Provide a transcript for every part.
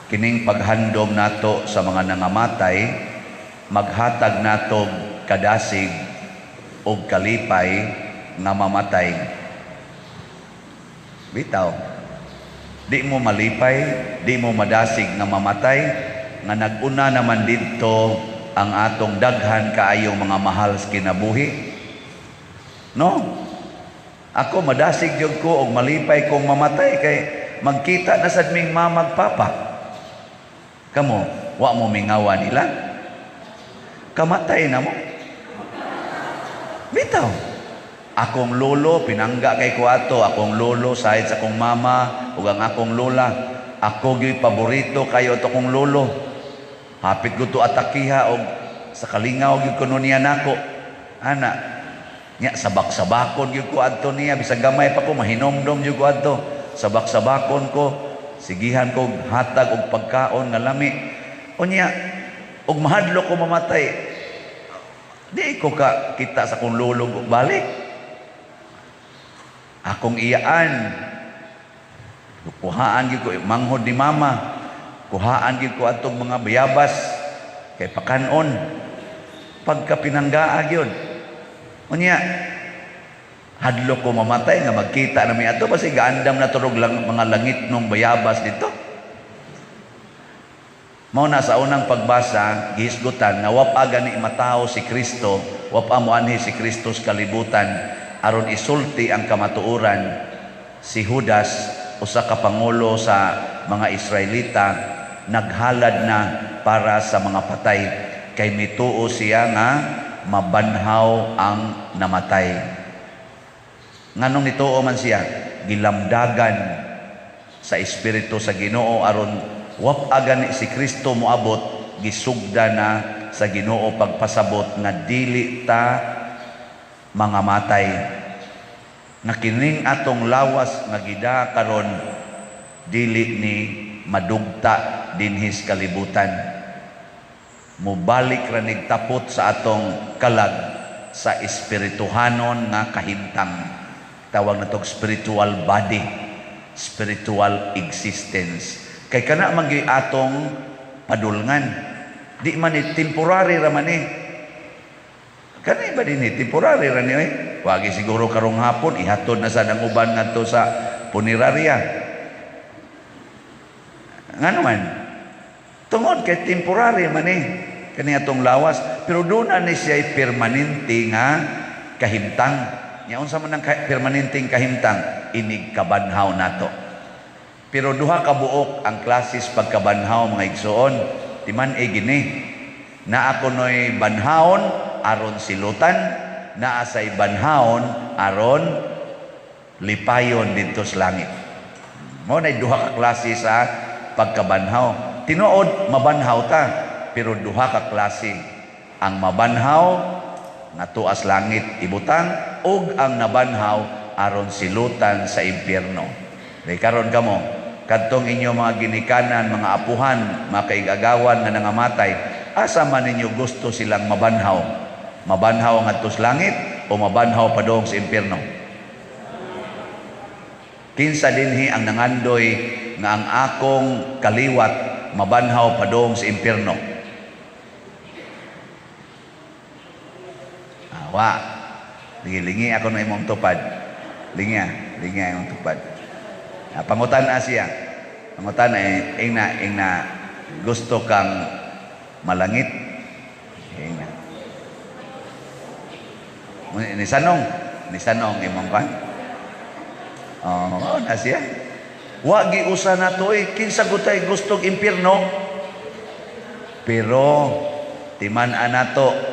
kining paghandom nato sa mga nangamatay, maghatag nato kadasig o kalipay nga mamatay. Bitaw, di mo malipay, di mo madasig nga mamatay, nga naguna naman dito ang atong daghan kaayong mga mahal sa kinabuhi. No? Ako madasig jud ko og malipay kong mamatay kay magkita na sad ming mamagpapa. Kamo, wa mo mingawa nila. Kamatay na mo. Bitaw. Akong lolo pinangga kay ko ato, akong lolo sahid sa akong mama ug ang akong lola. Ako gyud paborito kayo to kong lolo. Hapit ko to atakiha og sa kalingaw gyud kuno niya nako. Ana, nya sabak-sabakon gyud ko adto niya bisag gamay pa ko mahinomdom gyud ko adto. Sabak-sabakon ko, sigihan ko hatag og pagkaon nga lami. Unya, og mahadlo ko mamatay. Di ko ka kita sa kong lolo balik. Akong iyaan. Kuhaan gyud ko manghod ni mama. Kuhaan gyud ko atong mga bayabas kay pakanon. Pagka pinanggaa gyud. Unya, hadlo ko mamatay nga magkita na mi ato basi gaandam na turog lang mga langit nung bayabas dito. Mao na sa unang pagbasa gihisgutan nga wapa gani mataw si Kristo, wapa mo anhi si Kristo sa kalibutan aron isulti ang kamatuoran. Si Judas usa ka pangulo sa mga Israelita naghalad na para sa mga patay kay mituo siya nga mabanhaw ang namatay. Nganong nituo man siya gilamdagan sa espiritu sa Ginoo aron wapa gani si Kristo moabot gisugda na sa Ginoo pagpasabot nga dili ta mga matay. Nakining atong lawas nga gida karon dili ni madugta dinhis kalibutan. Mubalik ra nigtapot sa atong kalag sa espirituhanon nga kahimtang. Tawag na to spiritual body, spiritual existence. Kay kana man gyud atong padulngan. Di man ni temporary ra man Kanay ba din temporary ra ni wagi siguro karong hapon ihatod na sa nang uban ngadto sa punerarya. Ngano man? Tungod kay temporary man kani atong lawas, pero doon na ni siya permanente nga kahimtang. Nya unsa man ang permanenteng kahimtang? Inig kabanhaw nato. Pero duha ka buok ang klases pagkabanhaw mga igsoon. Timan gini. Na ako noy banhaon aron silutan, naa say banhaon aron lipayon dito sa langit. Mao nay duha ka klase sa pagkabanhaw. Tinuod mabanhaw ta, pero duha ka klase. Ang mabanhaw nga tuas langit ibutang ug ang nabanhaw aron silutan sa impyerno. Kay karon kamo kadtong inyo mga ginikanan, mga apuhan, mga kaigagawan nga nangamatay, asa man ninyo gusto silang mabanhaw? Mabanhaw ngadto sa langit o mabanhaw padong sa impyerno? Kinsa dinhi ang nangandoy nga ang akong kaliwat mabanhaw padong sa impyerno? Wa. Lingi ako na imong tupad. Lingi imong tupad. Pangutan na siya. Pangutan na ingna gusto kang malangit. Ingna. Nisanong imong kan. Oh, na siya. Wa gi usa na to kinsa gutay gustong impyerno. Pero timan anato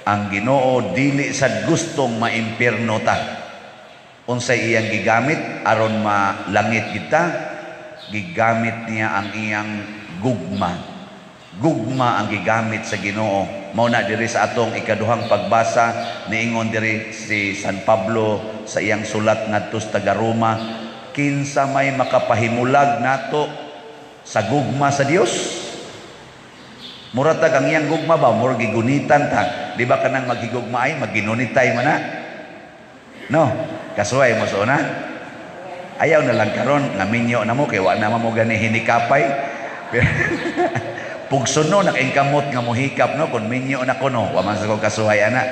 ang Ginoo dili sad gustong maimpyerno ta. Unsay iyang gigamit aron malangit kita? Gigamit niya ang iyang gugma. Gugma ang gigamit sa Ginoo. Mao na diri sa atong ikaduhang pagbasa niingon diri si San Pablo sa iyang sulat ngadto sa taga Roma, kinsa may makapahimulag nato sa gugma sa Dios? Muratag ang iyang gugma ba murag gigunitan ta? Di ba kanang magigugma ay maginunitay man na? No, kasuway mo suna. Ayaw na lang karon nga minyo na mo kay wa na mo gani hinikapay. Pugsuno nakaingkamot nga mohikap no kun minyo na ko no wa man sa ko kasuhay ana.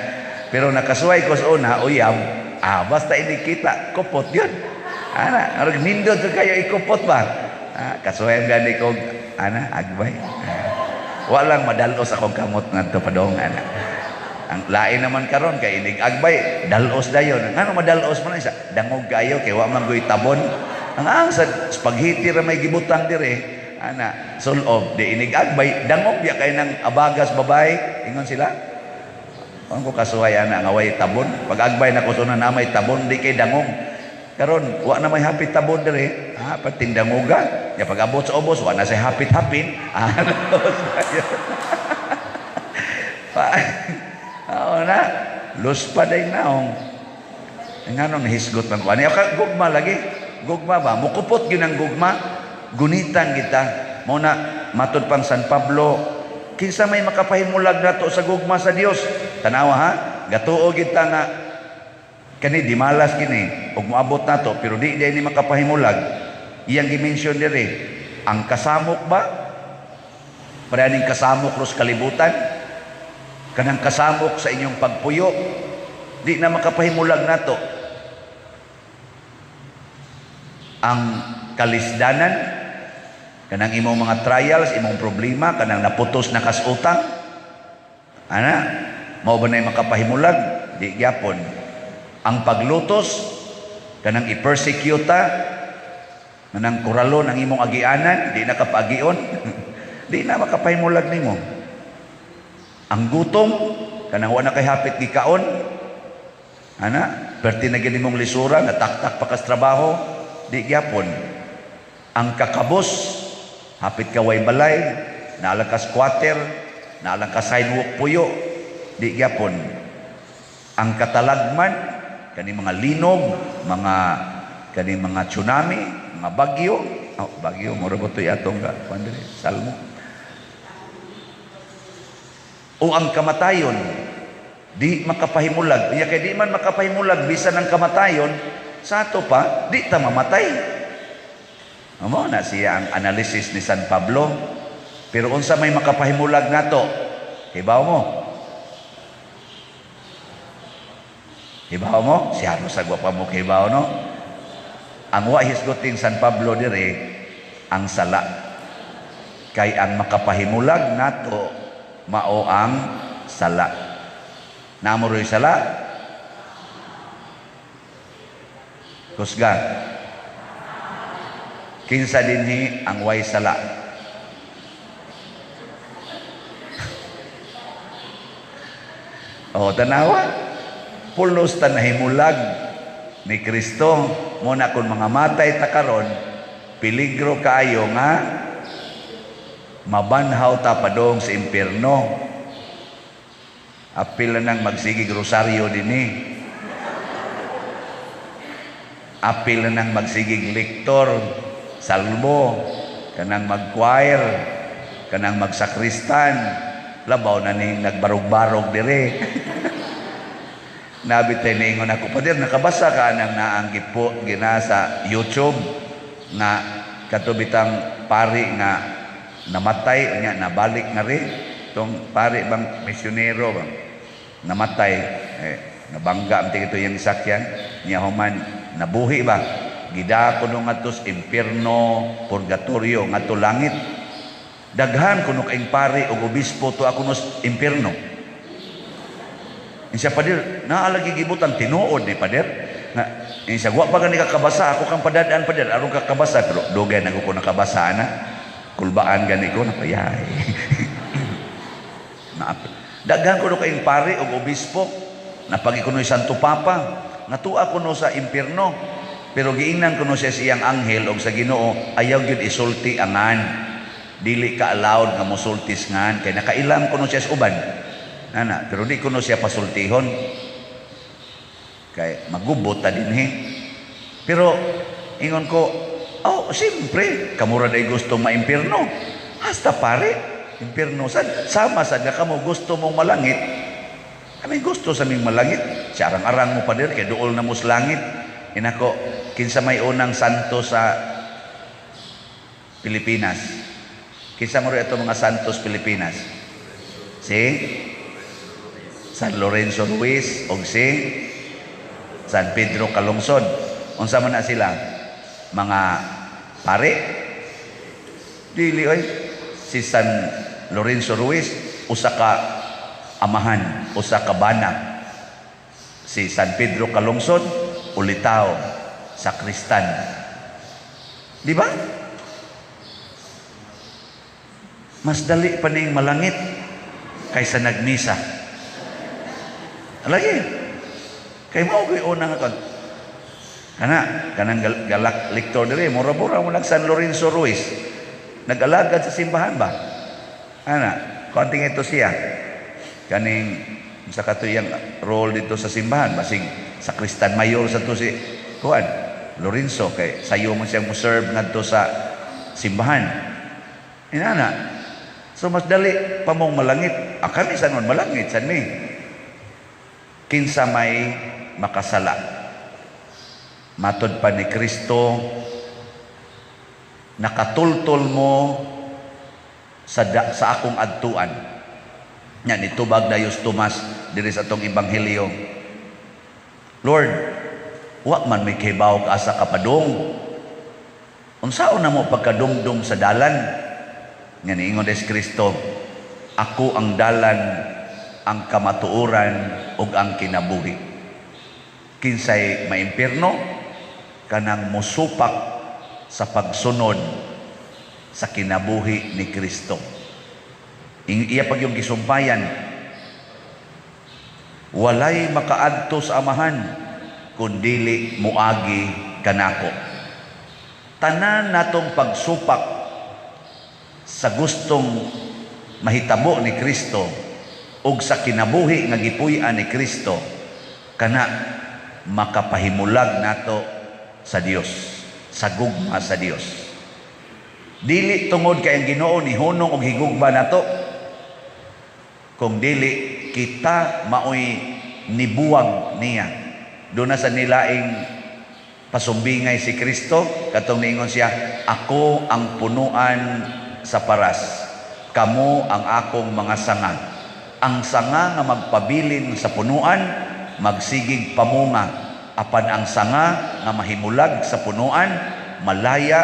Pero nakasuhay ko sa una uyab, basta ini kita kupot yun. Ana, arog nindot kayo ikupot ba? Kasuhay gani ko ana agbay. Walang madalos akong kamot ngadto padong ana. Ang lain naman karon kay inig agbay, dalos dayon. Ngano madalos man isa? Dangog kayo kay wa man goy tabon. Ang sa spaghetti ra may gibutang dire. Ana, sulob di inig agbay, dangog ya kay nang abagas babay, ingon sila. Ang ko kasuhay ana nga way tabon. Pag agbay na ko sunan na may tabon di kay dangog. Karon wa na may hapit tabon dire. Pating dangoga. Ya pag abot sa ubos wa na say hapit-hapin. Oo na, lus pa day naong. Nga nung hisgot man ko. Ano gugma lagi? Gugma ba? Mukupot yun ang gugma. Gunitan kita. Muna, matod pang San Pablo, kinsa may makapahimulag na to sa gugma sa Dios. Tanawa ha? Gatuo kita nga, kani di malas kini, ug moabot na to, pero di ni makapahimulag. Iyang gimension dire, ang kasamok ba? Paraning kasamok ros kalibutan. Kanang kasamok sa inyong pagpuyo, di na makapahimulag nato ang kalisdanan, kanang imong mga trials, imong problema, kanang naputos na kasutang, ana, mao ba na makapahimulag? Di gyapon. Ang paglutos, kanang i-persecute kanang kuralon ang imong agianan, di na kapagion, di na makapahimulag nimo. Ang gutom, kanang wala kay hapit gikaon, ana, perti na gini mong lisura, nataktak pa kas trabaho, di gyapon. Ang kakabos, hapit ka way balay, naalang ka squatter, naalang ka sidewalk puyo, di gyapon. Ang katalagman, kani mga linog, kani mga tsunami, mga bagyo, bagyo, mura ba ito yatong ka, salmo. O ang kamatayon, di makapahimulag. Kaya kay di man makapahimulag, bisan ng kamatayon, sa ato pa, di ta mamatay. Amo na siya ang analysis ni San Pablo. Pero unsa may makapahimulag nato? Hibaw mo? Hibaw mo? Siya mo sa gwapa mo hibaw, no? Ang wahisguting San Pablo dire, ang sala. Kay ang makapahimulag nato, mao ang sala. Namuroy sala? Kusga. Kinsa dinhi ang way sala? Tanawa. Pulos ta nahimulag ni Kristo. Muna kung mga matay ta karon, peligro kaayo nga mabanhaw ta padong sa impierno. Apil na nang magsigig rosaryo dinhi. Apil na nang magsigig lektor, salmo, kanang mag-choir, kanang magsakristan, labaw na ning nagbarog-barog dire. Nabitay ningon ako, pader, nakabasa ka nang naanggit po gina sa YouTube nga katubitang pari nga namatay, nga nabalik na rin. Itong pari bang misyonero bang namatay, nabangga ang ito yung sakyan niya human, nabuhi ba? Gida ko nung atos impierno, purgatorio, nga to langit. Daghan ko nung kaing pari o obispo to ako nos impierno. Insya pader, naalagi gibutan, tinuod ni pader. Insya, wa pa gani kakabasa, ako kang padadaan pader, arong kakabasa, pero dugay na ko nakabasa na. Kulbaan gani ko, napayay. Daghan ko no kayong pari o obispo, napagi ko no Santo Papa, natuwa ko no sa impierno, pero giingnan ko no siya siyang anghel o sa Ginoo, ayaw yun isulti angan. Dili ka allowed nga musultis ngan, kaya nakailam ko no siya sa uban. Pero di ko no siya pasultihon. Kaya magubot ta din Pero, ingon ko, siyempre, kamura day gusto maimpirno. Hasta pare, impirno sad. Sama sad nga kamo gusto mong malangit. Kami gusto sa ming malangit. Siya arang-arang mo pa dir, kaya dool na mo sa langit. Inako, kinsa may unang santo sa Pilipinas. Kisa mo rin ito mga Santos Pilipinas. Si San Lorenzo Ruiz o si San Pedro Calungsod. Unsa man na sila? Mga pare? Dili oy. Si San Lorenzo Ruiz, usa ka amahan, usa ka bana. Si San Pedro Calungsod, ulitaw, sakristan. Di ba? Mas dali pa ning malangit kaysa nagmisa. Lagi. Kay mao gyud unang kon. Kanang galak lektor diri, mura-mura mo lang San Lorenzo Ruiz. Nag-alagad sa simbahan ba? Konting ito siya. Kaning sa katuyang role dito sa simbahan, basig sakristan mayor sa to si Juan Lorenzo, kay sayo mo siyang mo-serve ngadto sa simbahan. Inana. So mas dali pa mong malangit. Kami sanon malangit san mi. Kinsa may makasala. Matod pa ni Kristo, nakatultol mo sa akong adtuan. Yan itubag Dayos Tomas diri sa atong ebanghelyo. Lord, wa man may kibaw ka asa kapadong. Unsaon na mo pagkadumdum sa dalan? Nga niingon des Kristo, ako ang dalan, ang kamatuoran, ug ang kinabuhi. Kinsay maimpirno, kanang musupak sa pagsunod sa kinabuhi ni Kristo. Iya pag yung gisumpayan, walay makaadto sa amahan, kundili muagi kanako. Tanan natong pagsupak sa gustong mahitabo ni Kristo ug sa kinabuhi nga gipuy-an ni Kristo, kana makapahimulag nato sa Dios, sa gugma sa Dios. Dili tungod kay ang Ginoo ni hunong og higugma nato, kung dili kita maoy nibuwag niya. Doon na sa nilaing pasumbingay si Kristo, katong niingon siya, ako ang punuan sa paras, kamo ang akong mga sanga. Ang sanga nga magpabilin sa punuan, magsigig pamunga. Apan ang sanga nga mahimulag sa punuan, malaya,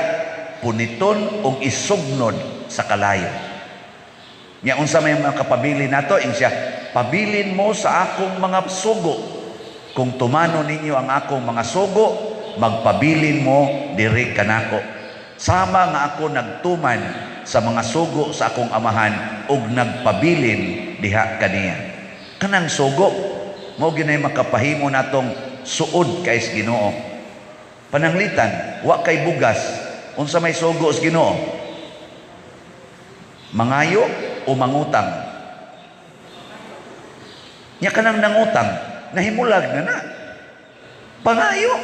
puniton ug isugnod sa kalayo. Nya unsa may mga kapabilin nato, ing siya, pabilin mo sa akong mga sugo. Kung tumano ninyo ang akong mga sugo, magpabilin mo diri kanako. Sama nga ako nagtuman sa mga sugo sa akong amahan ug nagpabilin diha kaniya. Kanang sugo mao ginay makapahimo natong suod kay sa Ginoo. Pananglitan, wa kay bugas, unsa may sugo sa Ginoo? Mangayo o mangutang? Nya kanang nangutang, nahimulag na. Pangayo,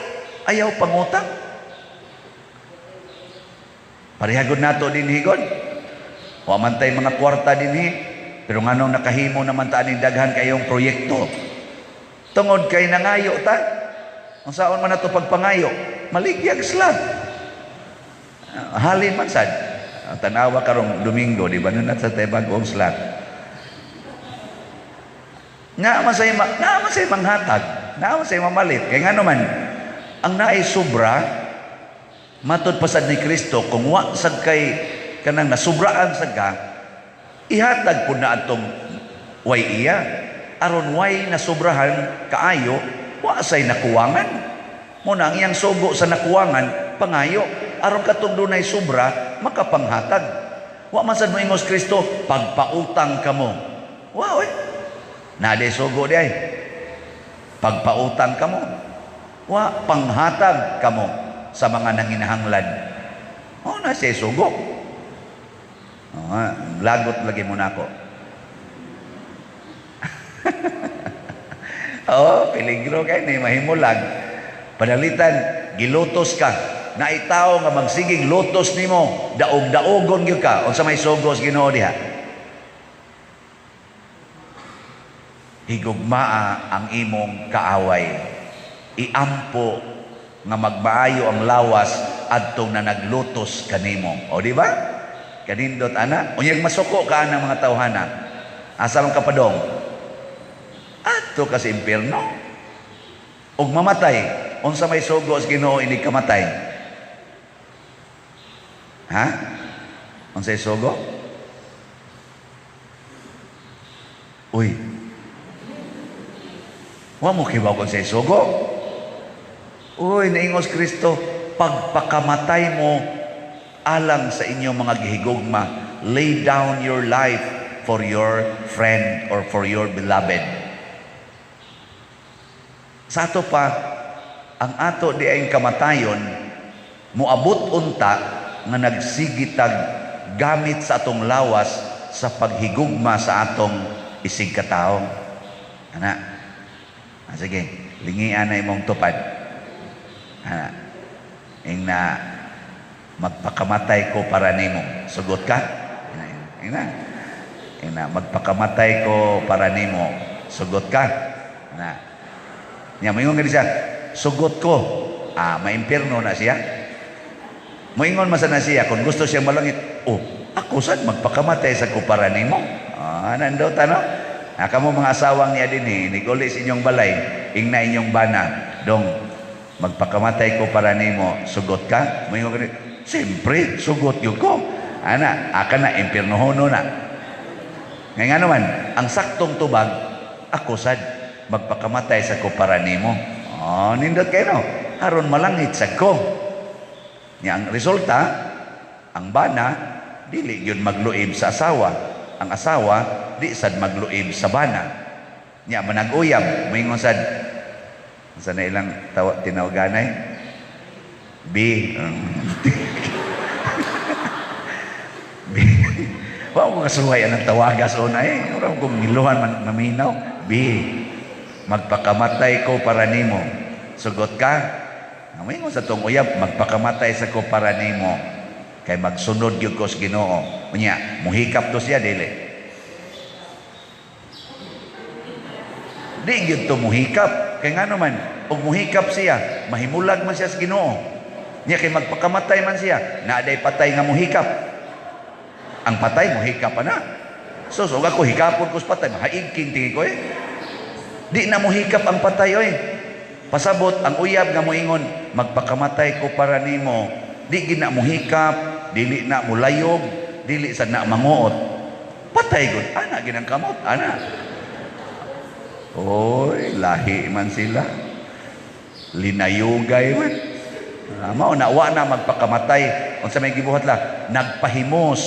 ayaw pangutang. Parihagod nato din higod. Wa man tay mga kwarta dinhi, pero nganong nakahimo naman ta ning daghan kayong proyekto. Tungod kay nangayo ta. Unsaon man nato pagpangayo? Maligyag slab. Halin man sad. Tanawa karong Domingo, di ba na sa Tebagong slab. Nga man say manghatag, nga man say mamalit. Kay ngano man ang naay sobra matod pasad ni Kristo, kung wa sad kay kanang nasubraan sad ka, ihatag pud na atong way iya, aron way nasubrahan kaayo, wa say nakuwangan. Mo na ang iyang sugo sa nakuwangan pangayo, aron katong dunay sobra makapanghatag. Wa man sad moingos Kristo, pagpautang kamo. Wa oy. Na de sugo di ay. Pagpautang kamo. Wa panghatag kamo sa mga nanginahanglan. Na siya sugo. Lagot lagi mo na ako. Peligro kay ni mahimulag. Padalitan, gilutos ka. Naitaw nga magsigig lutos nimo, daog-daogon gyud ka unsa may sugo sa Ginoo diha. Higugmaa ang imong kaaway. Iampo nga magmaayo ang lawas adtong na naglutos kanimo. O di ba? Kanindot ana, unyag masuko ka ng mga tawhana. Asa man ka padong? Ato ka sa impyerno. Ug mamatay, unsa may sugo sa Ginoo ini kamatay? Ha? Unsay sugo? Uy. Wa mo kibaw kung say sugo. Uy, naingos Kristo, pagpakamatay mo alang sa inyong mga gihigugma, lay down your life for your friend or for your beloved. Sa ato pa, ang ato di ay kamatayon, muabot unta nga nagsigitag gamit sa atong lawas sa paghigugma sa atong isig katao. Ana, sige, lingian na imong tupad. Ana, ing na magpakamatay ko para nimo. Sugot ka? Ing na magpakamatay ko para nimo. Sugot ka? Ana, niya moingon nga siya, sugot ko. Maimpirno na siya. Moingon masana siya kung gusto siya malangit. Ako sad magpakamatay sa ko para nimo. Nandot ano? Kamo mga asawang niya din niguli sa inyong balay, ingna inyong bana, dong magpakamatay ko para nimo, sugot ka? Moingon ka, siyempre, sugot yun ko. Ana, aka na, impirnohono na. Ngayon naman, ang saktong tubag, ako sad magpakamatay sa ko para nimo. Nindot kayo no? Aron malangit sa ko. Ang resulta, ang bana, dili yun magluib sa asawa. Ang asawa, di sad magluib sa bana. Nya manag-uyab, moingon sad, sa na ilang tinawaganay? B. B. Wa mo kasuway ang tawagas unay. Ora ko miluhan man maminaw. B. Magpakamatay ko para nimo. Sugot ka? Moingon sa tong uyab, magpakamatay sa ko para nimo. Kay magsunod gyud ko sa Ginoo. Unya, muhikap to siya dili. Di gyud to muhikap. Kay ngano man, og muhikap siya, mahimulag man siya sa Ginoo. Nya kay magpakamatay man siya, naaday patay nga muhikap. Ang patay muhikap na. So ako hikapon ko sa patay, mahaigking tingin ko Di na muhikap ang patay Pasabot ang uyab nga moingon, magpakamatay ko para nimo. Di gina muhikap, dili na mulayog, dili sad na manguot. Patay gud, ana ginang kamot, ana. Oy, lahi man sila. Linayugay man. Mao na wa na magpakamatay. Unsa may gibuhat la? Nagpahimos,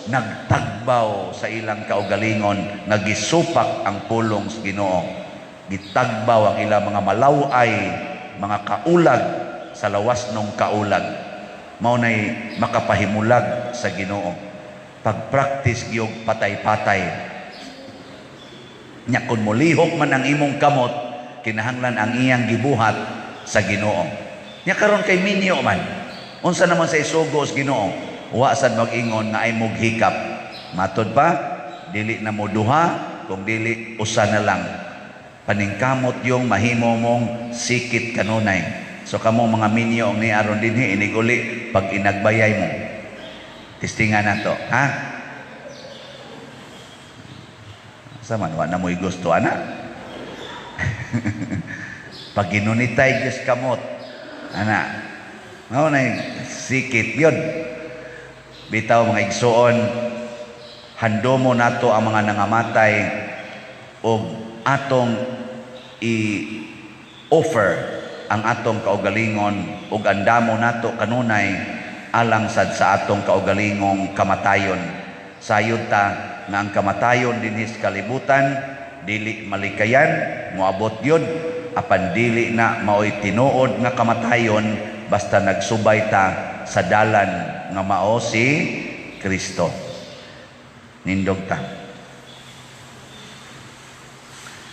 nagtagbaw sa ilang kaugalingon, nagisupak ang pulong sa Ginoo. Gitagbaw ang ilang mga malaway, mga kaulag sa lawas nung kaulag. Mao nay makapahimulag sa Ginoo. Pag-practice gyud patay-patay. Nya kun molihok man ang imong kamot, kinahanglan ang iyang gibuhat sa Ginoo. Nya karon kay minyo man, unsa naman sa isugo sa Ginoo, wa sad mag-ingon nga ay mughikap. Matod pa, dili na mo duha, kung dili usa na lang. Paningkamot yung mahimo mong sikit kanunay. So kamo mga minyo ni aron dinhi iniguli pag inagbayay mo. Testingan nato, ha? Saman wa na mo'y gusto ana. Pag ginunitay Diyos kamot, ana. Mao na sikit yun. Bitaw mga igsuon, handomo nato ang mga nangamatay o atong i-offer ang atong kaugalingon ug andamo nato kanunay alang sad sa atong kaugalingong kamatayon. Sayod ta nga ang kamatayon dinhi sa kalibutan dili malikayan, moabot yun apan dili na maoy tinuod nga kamatayon basta nagsubay ta sa dalan nga mao si Kristo. Nindog ta.